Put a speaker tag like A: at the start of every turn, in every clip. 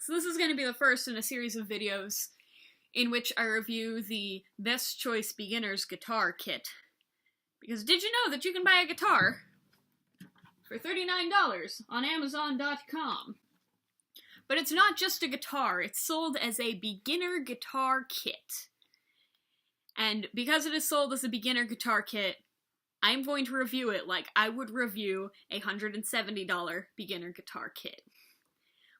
A: So this is going to be the first in a series of videos in which I review the Best Choice Beginner's Guitar Kit. Because did you know that you can buy a guitar for $39 on Amazon.com? But it's not just a guitar, it's sold as a beginner guitar kit. And because it is sold as a beginner guitar kit, I'm going to review it like I would review a $170 beginner guitar kit.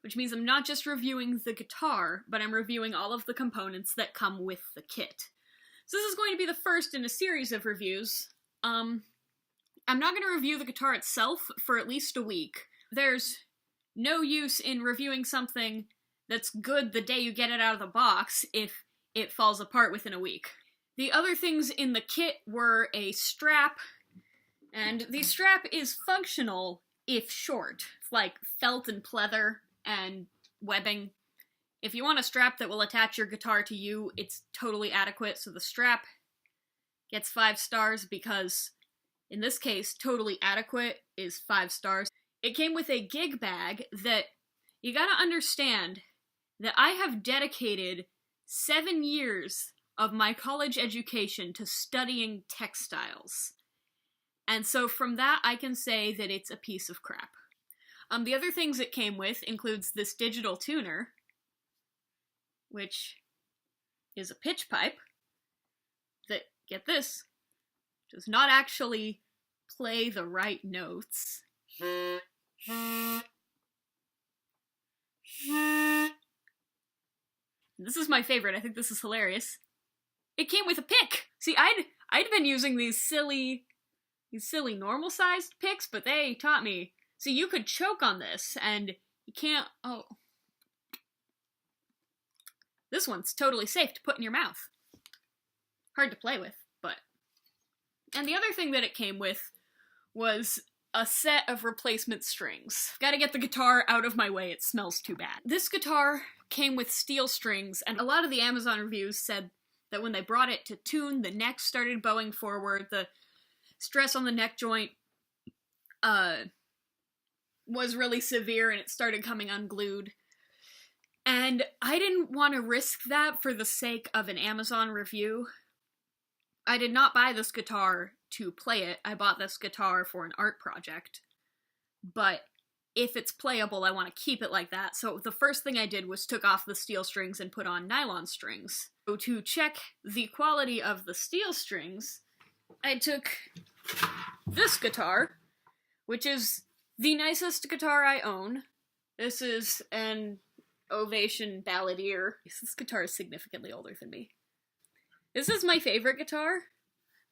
A: Which means I'm not just reviewing the guitar, but I'm reviewing all of the components that come with the kit. So this is going to be the first in a series of reviews. I'm not going to review the guitar itself for at least a week. There's no use in reviewing something that's good the day you get it out of the box if it falls apart within a week. The other things in the kit were a strap, and the strap is functional if short. It's like felt and pleather and webbing. If you want a strap that will attach your guitar to you, it's totally adequate, so the strap gets 5 stars because, in this case, totally adequate is 5 stars. It came with a gig bag that, you gotta understand, that I have dedicated 7 years of my college education to studying textiles. And so from that, I can say that it's a piece of crap. The other things it came with includes this digital tuner, which is a pitch pipe that, get this, does not actually play the right notes. This is my favorite. I think this is hilarious. It came with a pick! See, I'd been using these silly normal-sized picks, but they taught me. So you could choke on this, and you can't, oh. This one's totally safe to put in your mouth. Hard to play with, but. And the other thing that it came with was a set of replacement strings. Gotta get the guitar out of my way, it smells too bad. This guitar came with steel strings, and a lot of the Amazon reviews said that when they brought it to tune, the neck started bowing forward, the stress on the neck joint, was really severe and it started coming unglued. And I didn't want to risk that for the sake of an Amazon review. I did not buy this guitar to play it. I bought this guitar for an art project. But if it's playable, I want to keep it like that. So the first thing I did was took off the steel strings and put on nylon strings. So to check the quality of the steel strings, I took this guitar, which is the nicest guitar I own. This is an Ovation Balladeer. This guitar is significantly older than me. This is my favorite guitar.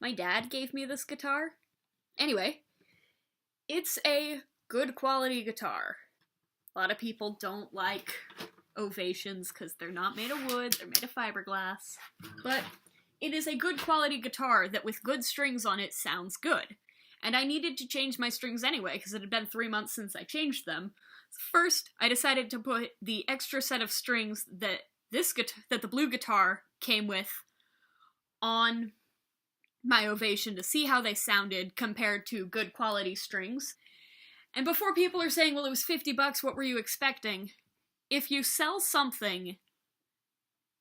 A: My dad gave me this guitar. Anyway, it's a good quality guitar. A lot of people don't like Ovations because they're not made of wood, they're made of fiberglass. But it is a good quality guitar that with good strings on it sounds good. And I needed to change my strings anyway, because it had been 3 months since I changed them. First, I decided to put the extra set of strings that the blue guitar came with on my Ovation to see how they sounded compared to good quality strings. And before people are saying, well, it was $50, what were you expecting? If you sell something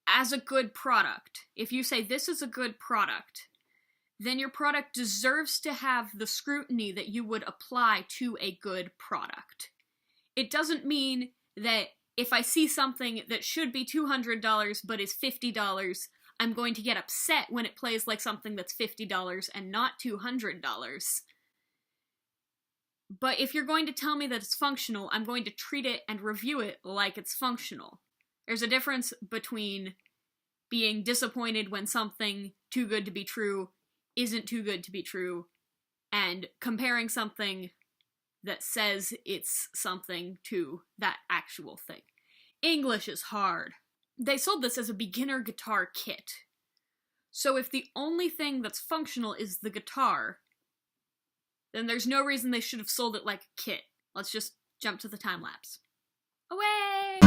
A: as a good product, if you say this is a good product, then your product deserves to have the scrutiny that you would apply to a good product. It doesn't mean that if I see something that should be $200 but is $50, I'm going to get upset when it plays like something that's $50 and not $200. But if you're going to tell me that it's functional, I'm going to treat it and review it like it's functional. There's a difference between being disappointed when something too good to be true isn't too good to be true, and comparing something that says it's something to that actual thing. English is hard. They sold this as a beginner guitar kit. So if the only thing that's functional is the guitar, then there's no reason they should have sold it like a kit. Let's just jump to the time lapse. Away!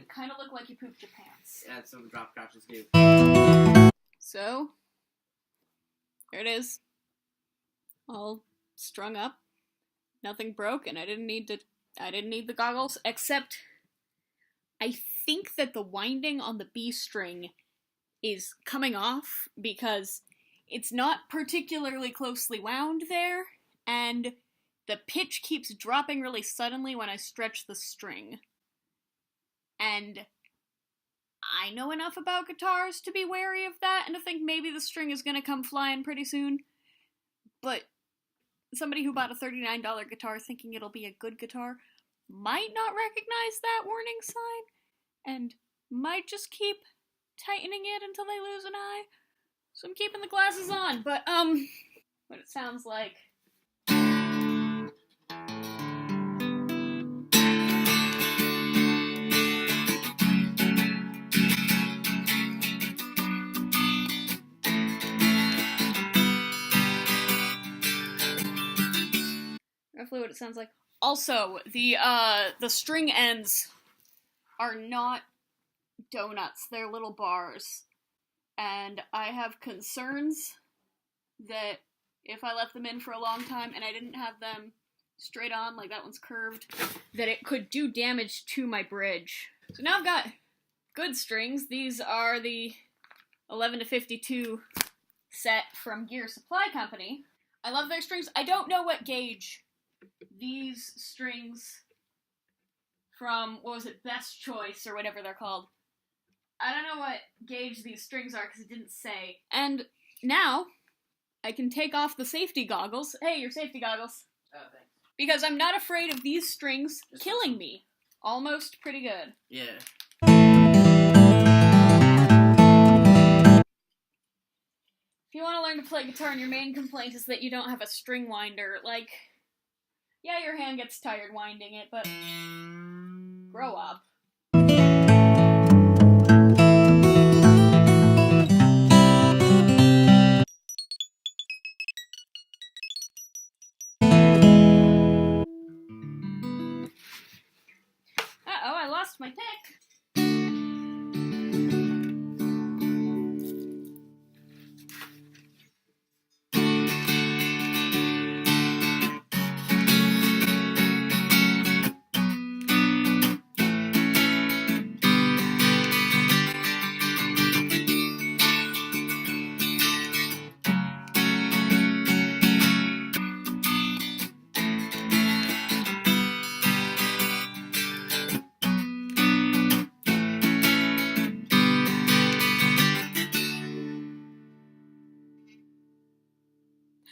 A: Kind of look like you pooped your pants.
B: Yeah, that's what the drop crotches do.
A: So, there it is. all strung up. Nothing broke, and I didn't need the goggles, except I think that the winding on the B string is coming off because it's not particularly closely wound there, and the pitch keeps dropping really suddenly when I stretch the string. And I know enough about guitars to be wary of that and to think maybe the string is gonna come flying pretty soon. But somebody who bought a $39 guitar thinking it'll be a good guitar might not recognize that warning sign and might just keep tightening it until they lose an eye. So I'm keeping the glasses on, but what it sounds like. Roughly what it sounds like. Also, the string ends are not donuts, they're little bars. And I have concerns that if I left them in for a long time and I didn't have them straight on, like that one's curved, that it could do damage to my bridge. So now I've got good strings. These are the 11 to 52 set from Gear Supply Company. I love their strings. I don't know what gauge these strings from, what was it, Best Choice or whatever they're called. I don't know what gauge these strings are because it didn't say. And now I can take off the safety goggles. Hey, your safety goggles.
B: Oh, thanks.
A: Because I'm not afraid of these strings killing me. Almost pretty good.
B: Yeah.
A: If you want to learn to play guitar and your main complaint is that you don't have a string winder, like, yeah, your hand gets tired winding it, but grow up. Uh-oh, I lost my pick.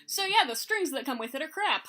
A: So yeah, the strings that come with it are crap.